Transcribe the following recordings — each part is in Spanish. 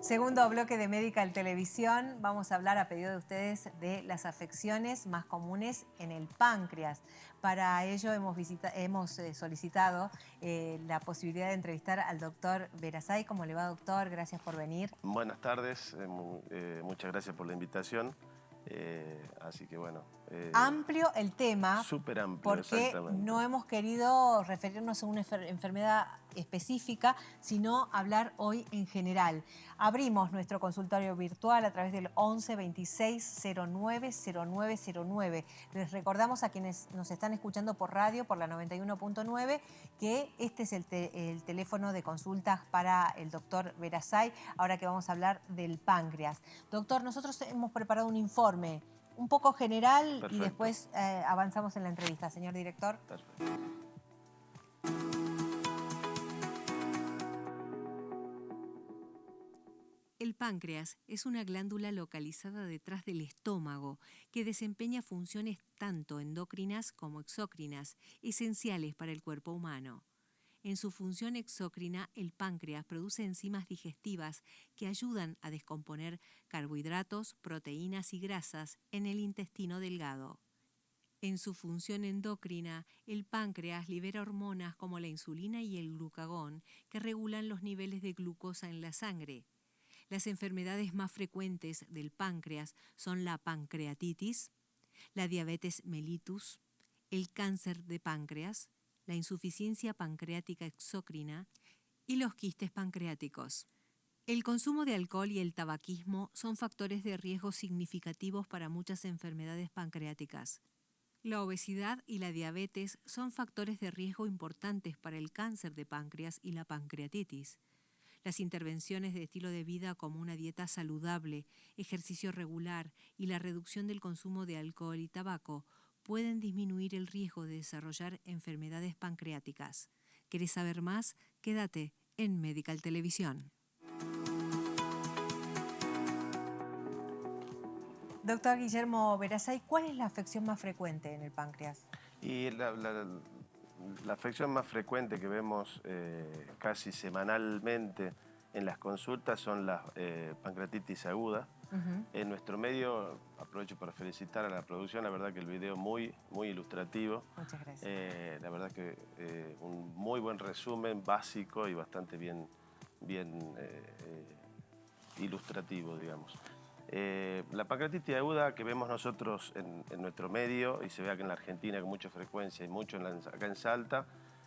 Segundo bloque de Medical Televisión. Vamos a hablar a pedido de ustedes de las afecciones más comunes en el páncreas. Para ello hemos solicitado la posibilidad de entrevistar al doctor Verasay. ¿Cómo le va, doctor? Gracias por venir. Buenas tardes, muchas gracias por la invitación. Así que bueno. Amplio el tema, Súper amplio, porque exactamente. no hemos querido referirnos a una enfermedad específica, sino hablar hoy en general. Abrimos nuestro consultorio virtual a través del 11 26 09 0909. Les recordamos a quienes nos están escuchando por radio, por la 91.9, que este es el teléfono de consultas para el doctor Verasay, ahora que vamos a hablar del páncreas. Doctor, nosotros hemos preparado un informe un poco general. Perfecto. Y después avanzamos en la entrevista, señor director. Perfecto. El páncreas es una glándula localizada detrás del estómago que desempeña funciones tanto endocrinas como exócrinas, esenciales para el cuerpo humano. En su función exócrina, el páncreas produce enzimas digestivas que ayudan a descomponer carbohidratos, proteínas y grasas en el intestino delgado. En su función endocrina, el páncreas libera hormonas como la insulina y el glucagón que regulan los niveles de glucosa en la sangre. Las enfermedades más frecuentes del páncreas son la pancreatitis, la diabetes mellitus, el cáncer de páncreas, la insuficiencia pancreática exócrina y los quistes pancreáticos. El consumo de alcohol y el tabaquismo son factores de riesgo significativos para muchas enfermedades pancreáticas. La obesidad y la diabetes son factores de riesgo importantes para el cáncer de páncreas y la pancreatitis. Las intervenciones de estilo de vida como una dieta saludable, ejercicio regular y la reducción del consumo de alcohol y tabaco pueden disminuir el riesgo de desarrollar enfermedades pancreáticas. ¿Querés saber más? Quédate en Medical Televisión. Doctor Guillermo Verasay, ¿cuál es la afección más frecuente en el páncreas? Y la afección más frecuente que vemos casi semanalmente en las consultas son las pancreatitis agudas. En nuestro medio, aprovecho para felicitar a la producción, la verdad que el video muy ilustrativo. Muchas gracias. La verdad que un muy buen resumen, básico y bastante bien ilustrativo, digamos. La pancreatitis aguda que vemos nosotros en nuestro medio, y se ve aquí en la Argentina con mucha frecuencia y mucho acá en Salta,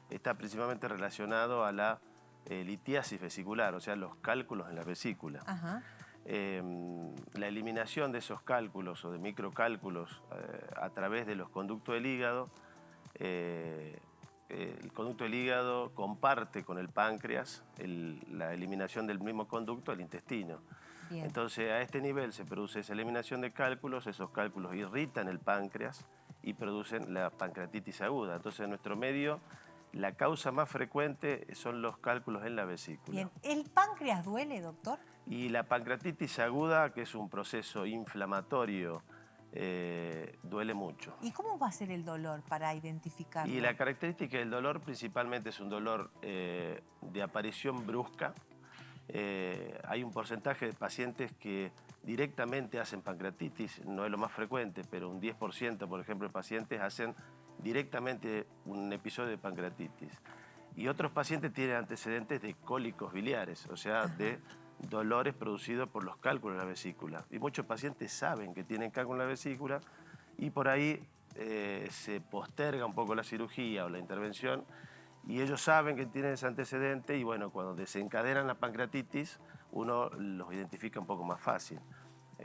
está principalmente relacionado a la litiasis vesicular, o sea, los cálculos en la vesícula. Ajá. La eliminación de esos cálculos o de microcálculos a través de los conductos del hígado, el conducto del hígado comparte con el páncreas la eliminación del mismo conducto del intestino. Bien. Entonces a este nivel se produce esa eliminación de cálculos, esos cálculos irritan el páncreas y producen la pancreatitis aguda. Entonces en nuestro medio la causa más frecuente son los cálculos en la vesícula. Bien. ¿El páncreas duele, doctor? Y la pancreatitis aguda, que es un proceso inflamatorio, duele mucho. ¿Y cómo va a ser el dolor para identificarlo? Y la característica del dolor principalmente es un dolor de aparición brusca. Hay un porcentaje de pacientes que directamente hacen pancreatitis, no es lo más frecuente, pero un 10%, por ejemplo, de pacientes hacen directamente un episodio de pancreatitis. Y otros pacientes tienen antecedentes de cólicos biliares, o sea, de dolores producidos por los cálculos de la vesícula. Y muchos pacientes saben que tienen cálculos en la vesícula y por ahí se posterga un poco la cirugía o la intervención y ellos saben que tienen ese antecedente y bueno, cuando desencadenan la pancreatitis uno los identifica un poco más fácil.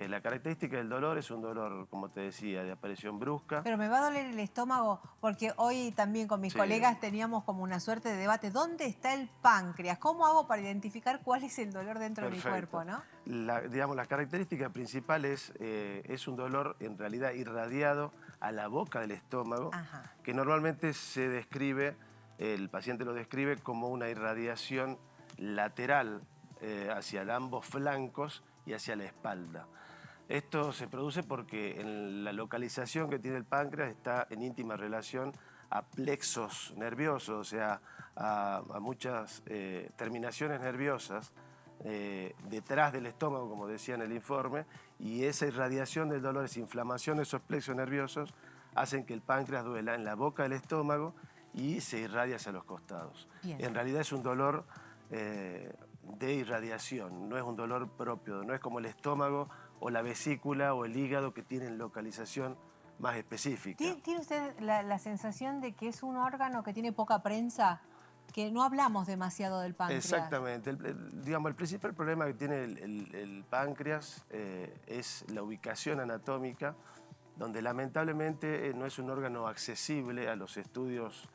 La característica del dolor es un dolor, como te decía, de aparición brusca. Pero me va a doler el estómago porque hoy también con mis colegas teníamos como una suerte de debate. ¿Dónde está el páncreas? ¿Cómo hago para identificar cuál es el dolor dentro de mi cuerpo, no? Digamos, la característica principal es un dolor en realidad irradiado a la boca del estómago, que normalmente se describe, el paciente lo describe como una irradiación lateral hacia ambos flancos y hacia la espalda. Esto se produce porque en la localización que tiene el páncreas está en íntima relación a plexos nerviosos, o sea, a muchas terminaciones nerviosas detrás del estómago, como decía en el informe, y esa irradiación del dolor, esa inflamación de esos plexos nerviosos, hacen que el páncreas duela en la boca del estómago y se irradia hacia los costados. Bien. En realidad es un dolor de irradiación, no es un dolor propio, no es como el estómago o la vesícula o el hígado que tienen localización más específica. ¿Tiene usted la sensación de que es un órgano que tiene poca prensa? Que no hablamos demasiado del páncreas. Exactamente. Digamos, el principal problema que tiene el páncreas es la ubicación anatómica, donde lamentablemente no es un órgano accesible a los estudios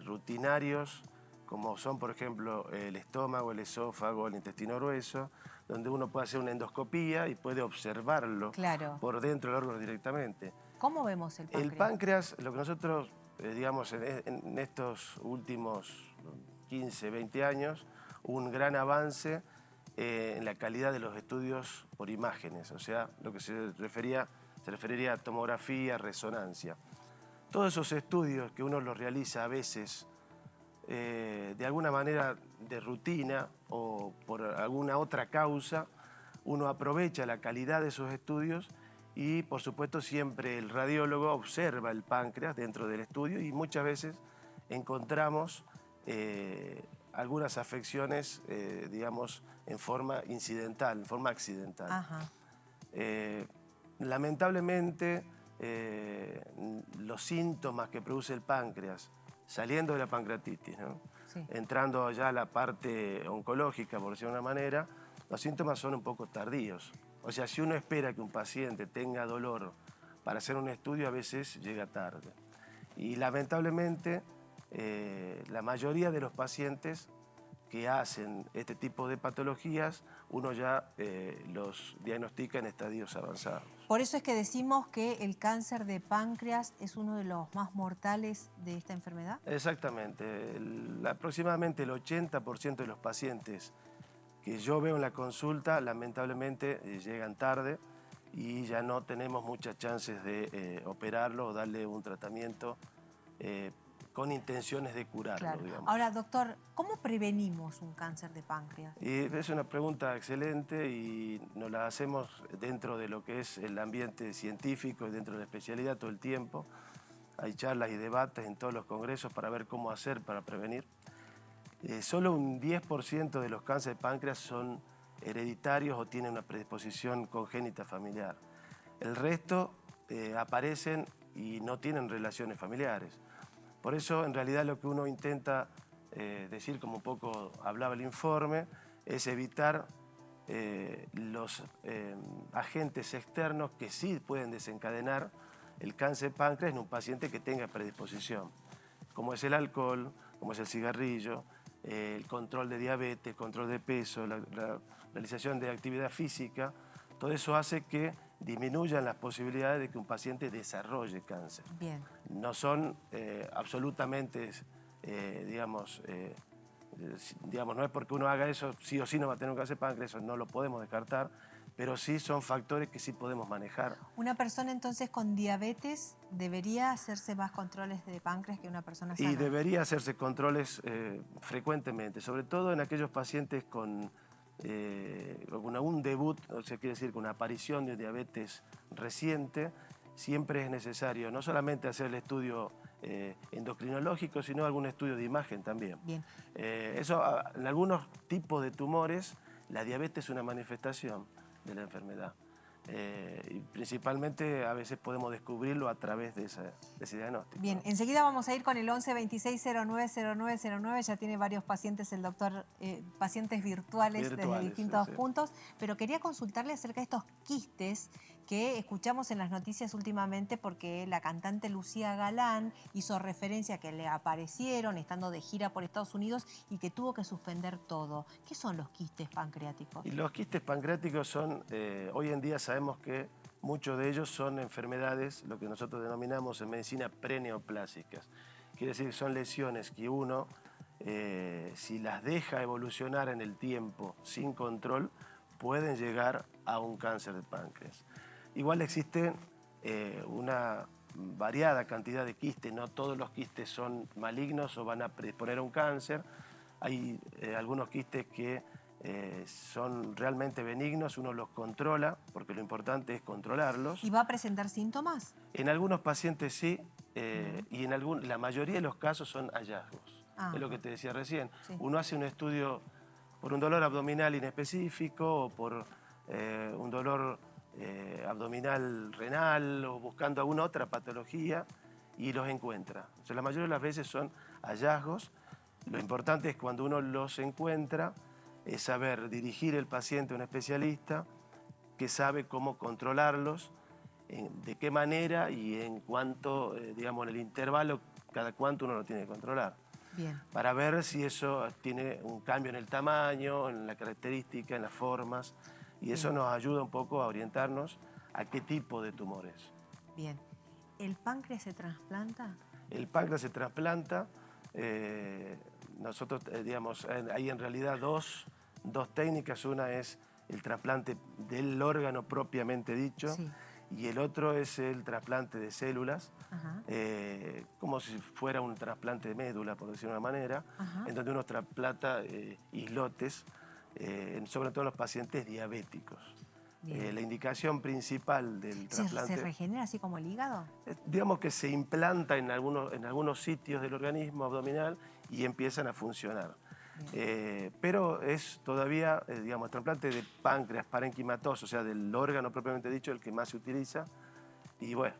rutinarios, como son, por ejemplo, el estómago, el esófago, el intestino grueso, donde uno puede hacer una endoscopía y puede observarlo por dentro del órgano directamente. ¿Cómo vemos el páncreas? El páncreas, lo que nosotros, digamos, en estos últimos 15, 20 años, hubo un gran avance en la calidad de los estudios por imágenes, o sea, lo que se referiría a tomografía, resonancia. Todos esos estudios que uno los realiza a veces de alguna manera de rutina o por alguna otra causa, uno aprovecha la calidad de esos estudios y, por supuesto, siempre el radiólogo observa el páncreas dentro del estudio y muchas veces encontramos algunas afecciones, digamos, en forma incidental, en forma accidental. Ajá. Lamentablemente, los síntomas que produce el páncreas, saliendo de la pancreatitis, ¿no? Sí. Entrando ya a la parte oncológica, por decirlo de una manera, los síntomas son un poco tardíos. O sea, si uno espera que un paciente tenga dolor para hacer un estudio, a veces llega tarde. Y lamentablemente, la mayoría de los pacientes que hacen este tipo de patologías, uno ya los diagnostica en estadios avanzados. Por eso es que decimos que el cáncer de páncreas es uno de los más mortales de esta enfermedad. Exactamente. Aproximadamente el 80% de los pacientes que yo veo en la consulta, lamentablemente, llegan tarde y ya no tenemos muchas chances de operarlo o darle un tratamiento con intenciones de curarlo, Claro. digamos. Ahora, doctor, ¿cómo prevenimos un cáncer de páncreas? Y es una pregunta excelente y nos la hacemos dentro de lo que es el ambiente científico y dentro de la especialidad todo el tiempo. Hay charlas y debates en todos los congresos para ver cómo hacer para prevenir. Solo un 10% de los cánceres de páncreas son hereditarios o tienen una predisposición congénita familiar. El resto aparecen y no tienen relaciones familiares. Por eso, en realidad, lo que uno intenta decir, como un poco hablaba el informe, es evitar los agentes externos que sí pueden desencadenar el cáncer de páncreas en un paciente que tenga predisposición, como es el alcohol, como es el cigarrillo, el control de diabetes, control de peso, la realización de actividad física. Todo eso hace que disminuyan las posibilidades de que un paciente desarrolle cáncer. Bien. No son absolutamente, digamos, no es porque uno haga eso, sí o sí no va a tener un cáncer de páncreas, eso no lo podemos descartar, pero sí son factores que sí podemos manejar. ¿Una persona entonces con diabetes debería hacerse más controles de páncreas que una persona sana? Y debería hacerse controles frecuentemente, sobre todo en aquellos pacientes con un debut, o sea, quiere decir con una aparición de diabetes reciente. Siempre es necesario no solamente hacer el estudio endocrinológico, sino algún estudio de imagen también. Bien. Eso, en algunos tipos de tumores, la diabetes es una manifestación de la enfermedad. Y principalmente a veces podemos descubrirlo a través de ese diagnóstico. Bien, enseguida vamos a ir con el 11 26 09 09 09. Ya tiene varios pacientes el doctor, pacientes virtuales desde distintos puntos, pero quería consultarle acerca de estos quistes que escuchamos en las noticias últimamente, porque la cantante Lucía Galán hizo referencia a que le aparecieron estando de gira por Estados Unidos y que tuvo que suspender todo. ¿Qué son los quistes pancreáticos? Y los quistes pancreáticos son, hoy en día sabemos que muchos de ellos son enfermedades, lo que nosotros denominamos en medicina preneoplásicas. Quiere decir que son lesiones que uno, si las deja evolucionar en el tiempo sin control, pueden llegar a un cáncer de páncreas. Igual existen una variada cantidad de quistes, no todos los quistes son malignos o van a predisponer a un cáncer. Hay algunos quistes que son realmente benignos, uno los controla, porque lo importante es controlarlos. ¿Y va a presentar síntomas? En algunos pacientes sí, y en la mayoría de los casos son hallazgos. Es lo que te decía recién. Sí. Uno hace un estudio por un dolor abdominal inespecífico o por un dolor abdominal renal o buscando alguna otra patología y los encuentra. O sea, la mayoría de las veces son hallazgos. Lo importante es cuando uno los encuentra, es saber dirigir el paciente a un especialista que sabe cómo controlarlos, de qué manera y en cuánto, digamos, en el intervalo, cada cuánto uno lo tiene que controlar. Bien. Para ver si eso tiene un cambio en el tamaño, en la característica, en las formas, y eso nos ayuda un poco a orientarnos a qué tipo de tumores. Bien. ¿El páncreas se trasplanta? El páncreas se trasplanta. Nosotros, digamos, hay en realidad dos técnicas. Una es el trasplante del órgano propiamente dicho, Sí. y el otro es el trasplante de células, como si fuera un trasplante de médula, por decirlo de una manera, en donde uno trasplanta islotes, sobre todo en los pacientes diabéticos. La indicación principal del trasplante... ¿Se regenera así como el hígado? Digamos que se implanta en algunos sitios del organismo abdominal y empiezan a funcionar. Pero es todavía, digamos, el trasplante de páncreas parenquimatoso, o sea, del órgano propiamente dicho, el que más se utiliza. Y bueno...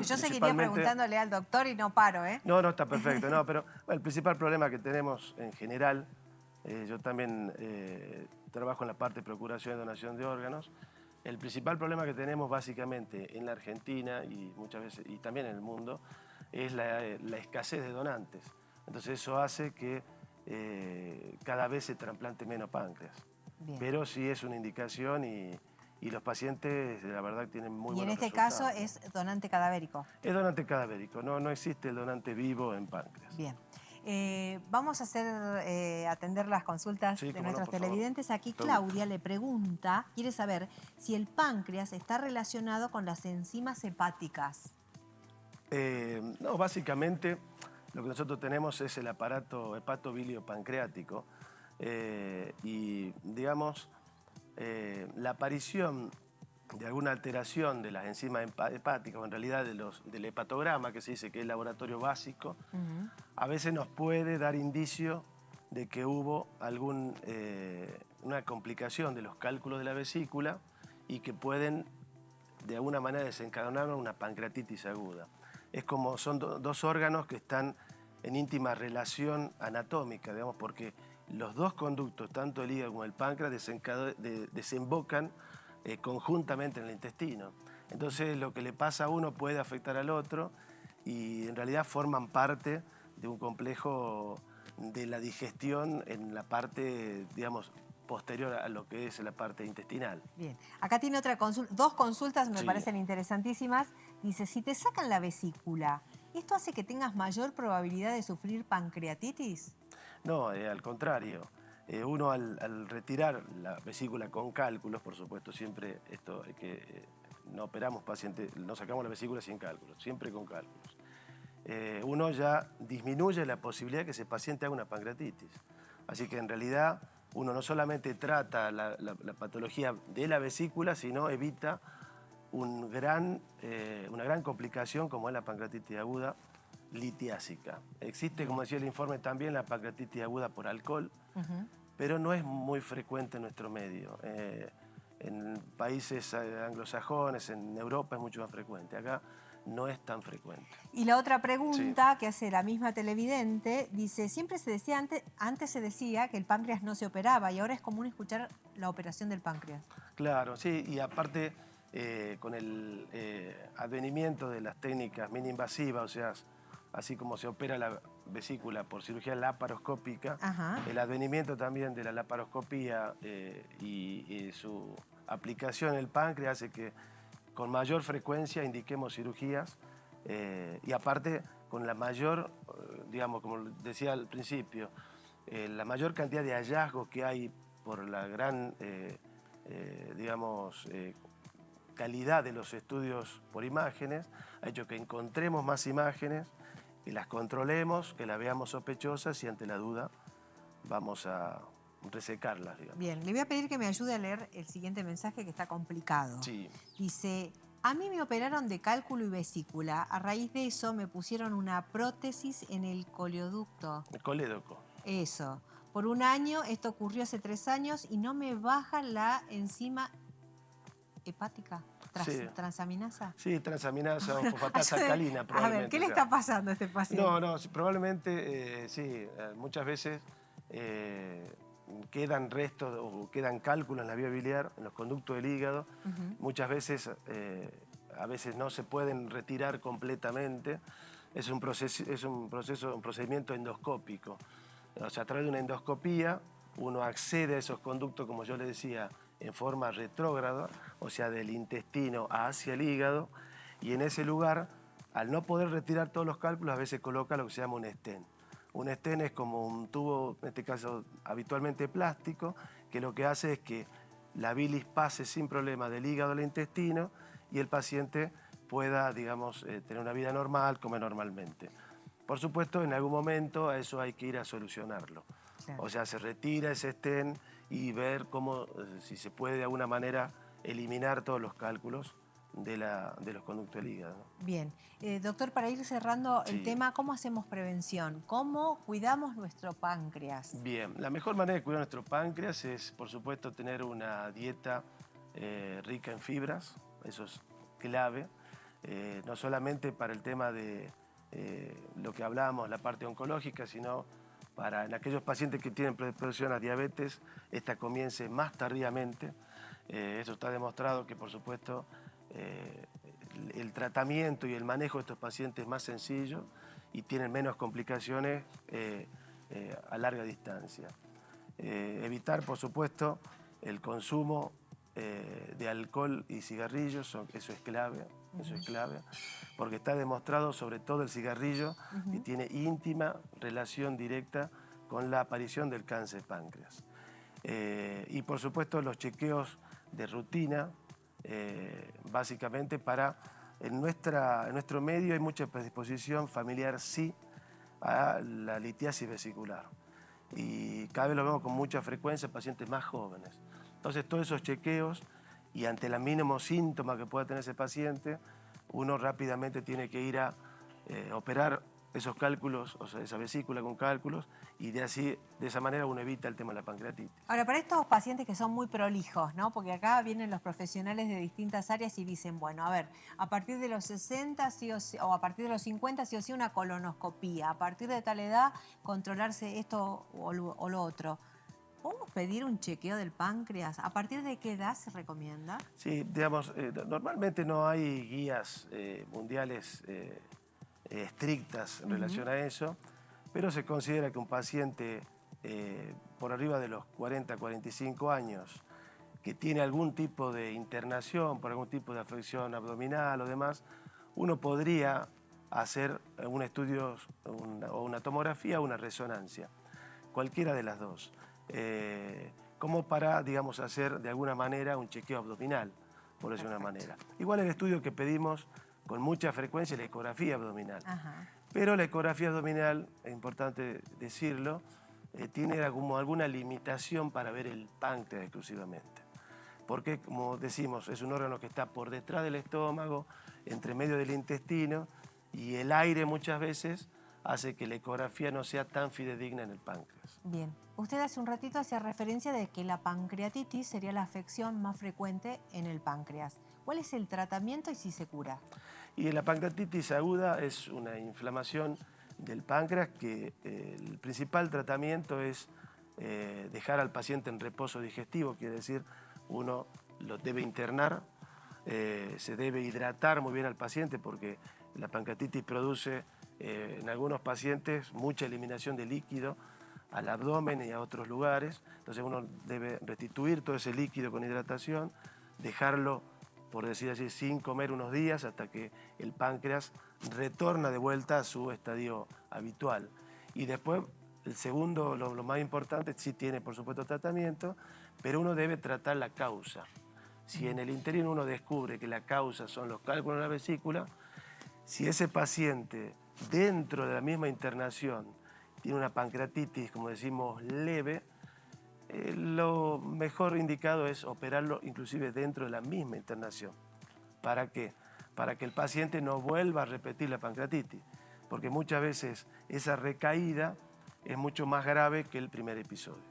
Yo seguiría preguntándole al doctor y no paro, ¿eh? No, está perfecto. No, pero bueno, el principal problema que tenemos en general, yo también trabajo en la parte de procuración y donación de órganos. El principal problema que tenemos básicamente en la Argentina y muchas veces y también en el mundo es la escasez de donantes. Entonces eso hace que cada vez se trasplante menos páncreas. Bien. Pero sí es una indicación y los pacientes, la verdad, tienen muy buenos resultados. Y en este caso es donante cadavérico. Es donante cadavérico, no existe el donante vivo en páncreas. Bien. Vamos a atender las consultas de nuestros televidentes. Aquí Claudia le pregunta, quiere saber si el páncreas está relacionado con las enzimas hepáticas. No, básicamente lo que nosotros tenemos es el aparato hepatobilio-pancreático y, digamos, la aparición de alguna alteración de las enzimas hepáticas, o en realidad del hepatograma, que se dice que es el laboratorio básico, a veces nos puede dar indicio de que hubo una complicación de los cálculos de la vesícula y que pueden de alguna manera desencadenar una pancreatitis aguda. Es como son dos órganos que están en íntima relación anatómica, digamos, porque los dos conductos, tanto el hígado como el páncreas, desembocan conjuntamente en el intestino. Entonces lo que le pasa a uno puede afectar al otro y en realidad forman parte de un complejo de la digestión en la parte, digamos, posterior a lo que es la parte intestinal. Bien. Acá tiene otra consulta, dos consultas me parecen interesantísimas. Dice, si te sacan la vesícula, ¿esto hace que tengas mayor probabilidad de sufrir pancreatitis? No, al contrario. Uno al retirar la vesícula con cálculos, por supuesto, siempre esto hay que... no operamos pacientes, no sacamos la vesícula sin cálculos, siempre con cálculos. Uno ya disminuye la posibilidad de que ese paciente haga una pancreatitis. Así que en realidad uno no solamente trata la patología de la vesícula, sino evita una gran complicación como es la pancreatitis aguda litiásica. Existe, como decía el informe, también la pancreatitis aguda por alcohol, pero no es muy frecuente en nuestro medio. En países anglosajones, en Europa es mucho más frecuente. Acá no es tan frecuente. Y la otra pregunta que hace la misma televidente, dice, siempre se decía, antes se decía que el páncreas no se operaba y ahora es común escuchar la operación del páncreas. Claro, sí, y aparte con el advenimiento de las técnicas mini-invasivas, o sea, así como se opera la vesícula por cirugía laparoscópica, el advenimiento también de la laparoscopía y su aplicación en el páncreas hace que con mayor frecuencia indiquemos cirugías y aparte con la mayor, digamos, como decía al principio, la mayor cantidad de hallazgos que hay por la gran, digamos, calidad de los estudios por imágenes, ha hecho que encontremos más imágenes, que las controlemos, que las veamos sospechosas y ante la duda vamos a resecarlas, digamos. Bien, le voy a pedir que me ayude a leer el siguiente mensaje que está complicado. Sí. Dice, a mí me operaron de cálculo y vesícula. A raíz de eso me pusieron una prótesis en el coleoducto. El colédoco. Eso. Por un año, esto ocurrió hace 3 años y no me baja la enzima hepática, Sí. transaminasa. Sí, transaminasa o Bueno, fosfatasa ayúdeme. alcalina, A probablemente. ver, ¿qué le sea. está pasando a este paciente? No, sí, probablemente sí. Muchas veces quedan restos o quedan cálculos en la vía biliar, en los conductos del hígado. Muchas veces, a veces no se pueden retirar completamente. Es un procedimiento endoscópico. O sea, a través de una endoscopía uno accede a esos conductos, como yo le decía, en forma retrógrada, o sea, del intestino hacia el hígado, y en ese lugar, al no poder retirar todos los cálculos, a veces coloca lo que se llama un stent. Un stent es como un tubo, en este caso habitualmente plástico, que lo que hace es que la bilis pase sin problema del hígado al intestino y el paciente pueda, digamos, tener una vida normal, comer normalmente. Por supuesto, en algún momento a eso hay que ir a solucionarlo. Claro. O sea, se retira ese stent y ver cómo, si se puede de alguna manera eliminar todos los cálculos de los conductos del hígado. Bien. Doctor, para ir cerrando el tema, ¿cómo hacemos prevención? ¿Cómo cuidamos nuestro páncreas? Bien, la mejor manera de cuidar nuestro páncreas es, por supuesto, tener una dieta rica en fibras. Eso es clave, no solamente para el tema de lo que hablábamos, la parte oncológica, sino para en aquellos pacientes que tienen predisposición a diabetes, esta comience más tardíamente. Eso está demostrado que, por supuesto, el tratamiento y el manejo de estos pacientes es más sencillo y tienen menos complicaciones a larga distancia. Evitar, por supuesto, el consumo de alcohol y cigarrillos, eso es clave. Eso es clave, porque está demostrado, sobre todo el cigarrillo, que tiene íntima relación directa con la aparición del cáncer de páncreas. Y por supuesto los chequeos de rutina, básicamente en nuestro medio hay mucha predisposición familiar, sí, a la litiasis vesicular. Y cada vez lo vemos con mucha frecuencia en pacientes más jóvenes. Entonces todos esos chequeos, y ante el mínimo síntoma que pueda tener ese paciente, uno rápidamente tiene que ir a operar esos cálculos, o sea, esa vesícula con cálculos, y de esa manera uno evita el tema de la pancreatitis. Ahora, para estos pacientes que son muy prolijos, ¿no? Porque acá vienen los profesionales de distintas áreas y dicen, bueno, a ver, a partir de los 60 sí o, sí, o a partir de los 50 sí o sí una colonoscopía, a partir de tal edad controlarse esto o lo otro. ¿Podemos pedir un chequeo del páncreas? ¿A partir de qué edad se recomienda? Sí, digamos, normalmente no hay guías mundiales estrictas en relación a eso, pero se considera que un paciente por arriba de los 40, 45 años, que tiene algún tipo de internación, por algún tipo de afección abdominal o demás, uno podría hacer un estudio o una tomografía o una resonancia, cualquiera de las dos. Como para, digamos, hacer de alguna manera un chequeo abdominal, por decirlo de una manera. Igual el estudio que pedimos con mucha frecuencia es la ecografía abdominal. Pero la ecografía abdominal, es importante decirlo, tiene como alguna limitación para ver el páncreas exclusivamente. Porque, como decimos, es un órgano que está por detrás del estómago, entre medio del intestino, y el aire muchas veces hace que la ecografía no sea tan fidedigna en el páncreas. Bien. Usted hace un ratito hacía referencia de que la pancreatitis sería la afección más frecuente en el páncreas. ¿Cuál es el tratamiento y si se cura? Y la pancreatitis aguda es una inflamación del páncreas que el principal tratamiento es dejar al paciente en reposo digestivo, quiere decir, uno lo debe internar, se debe hidratar muy bien al paciente porque la pancreatitis produce en algunos pacientes mucha eliminación de líquido al abdomen y a otros lugares, entonces uno debe restituir todo ese líquido con hidratación, dejarlo, por decir así, sin comer unos días hasta que el páncreas retorna de vuelta a su estadio habitual. Y después, el segundo, lo más importante, sí tiene por supuesto tratamiento, pero uno debe tratar la causa. Si en el interior uno descubre que la causa son los cálculos de la vesícula, si ese paciente dentro de la misma internación tiene una pancreatitis, como decimos, leve, Lo mejor indicado es operarlo inclusive dentro de la misma internación. ¿Para qué? Para que el paciente no vuelva a repetir la pancreatitis, porque muchas veces esa recaída es mucho más grave que el primer episodio.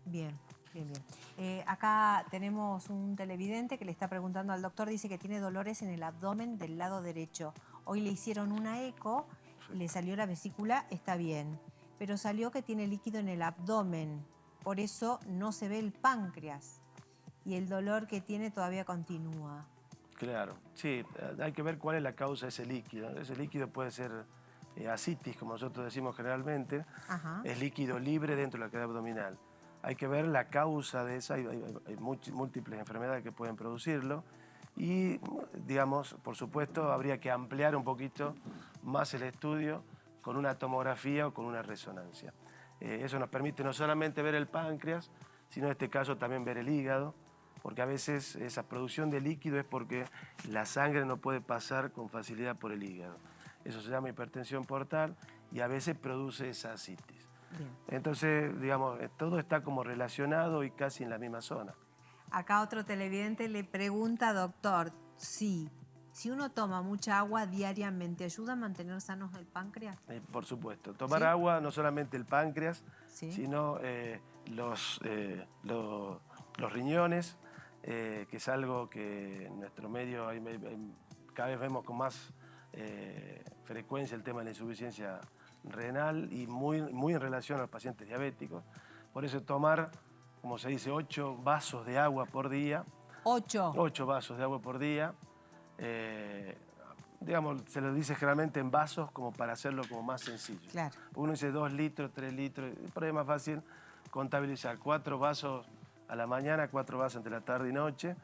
Bien, bien, bien. Acá tenemos un televidente que le está preguntando al doctor, dice que tiene dolores en el abdomen del lado derecho. Hoy le hicieron una eco, le salió la vesícula, está bien, pero salió que tiene líquido en el abdomen, por eso no se ve el páncreas y el dolor que tiene todavía continúa. Claro, sí, hay que ver cuál es la causa de ese líquido. Ese líquido puede ser ascitis, como nosotros decimos generalmente, Ajá. es líquido libre dentro de la cavidad abdominal. Hay que ver la causa de esa, hay múltiples enfermedades que pueden producirlo y, digamos, por supuesto, habría que ampliar un poquito más el estudio con una tomografía o con una resonancia. Eso nos permite no solamente ver el páncreas, sino en este caso también ver el hígado, porque a veces esa producción de líquido es porque la sangre no puede pasar con facilidad por el hígado. Eso se llama hipertensión portal y a veces produce esa ascitis. Bien. Entonces, digamos, todo está como relacionado y casi en la misma zona. Acá otro televidente le pregunta, doctor, si uno toma mucha agua diariamente, ¿ayuda a mantener sanos el páncreas? Por supuesto. Tomar ¿Sí? agua, no solamente el páncreas, ¿Sí? sino los riñones, que es algo que en nuestro medio cada vez vemos con más frecuencia el tema de la insuficiencia renal y muy en relación a los pacientes diabéticos. Por eso tomar, como se dice, 8 vasos de agua por día. 8. 8 vasos de agua por día. Digamos, se lo dice generalmente en vasos como para hacerlo como más sencillo. Claro. Uno dice 2 litros, 3 litros, por ahí es más fácil contabilizar 4 vasos a la mañana, 4 vasos entre la tarde y noche,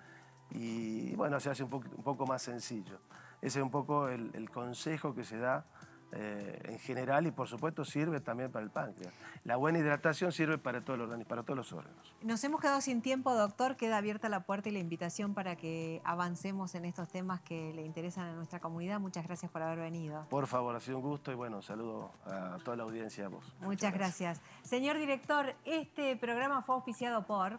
y bueno, se hace un poco más sencillo. Ese es un poco el consejo que se da en general y por supuesto sirve también para el páncreas. La buena hidratación sirve para todo el organismo, para todos los órganos. Nos hemos quedado sin tiempo, doctor. Queda abierta la puerta y la invitación para que avancemos en estos temas que le interesan a nuestra comunidad. Muchas gracias por haber venido. Por favor, ha sido un gusto y bueno, un saludo a toda la audiencia, a vos. Muchas gracias. Señor director, este programa fue auspiciado por...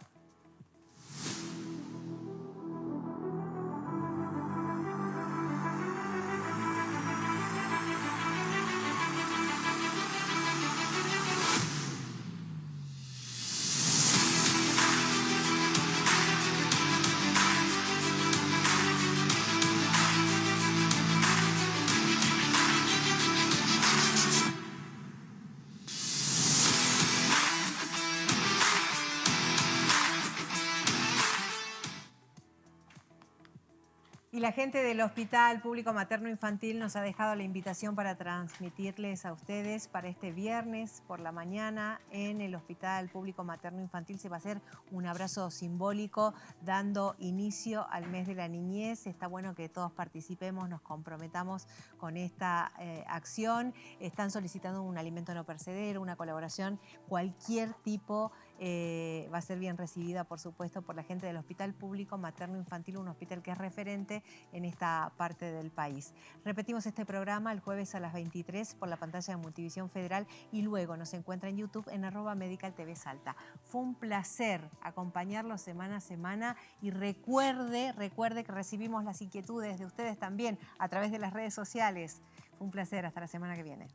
Y la gente del Hospital Público Materno Infantil nos ha dejado la invitación para transmitirles a ustedes para este viernes por la mañana en el Hospital Público Materno Infantil se va a hacer un abrazo simbólico dando inicio al mes de la niñez. Está bueno que todos participemos, nos comprometamos con esta acción. Están solicitando un alimento no perecedero, una colaboración, cualquier tipo va a ser bien recibida, por supuesto, por la gente del Hospital Público Materno Infantil, un hospital que es referente en esta parte del país. Repetimos este programa el jueves a las 23 por la pantalla de Multivisión Federal y luego nos encuentra en YouTube en @MedicalTV Salta. Fue un placer acompañarlos semana a semana y recuerde que recibimos las inquietudes de ustedes también a través de las redes sociales. Fue un placer, hasta la semana que viene.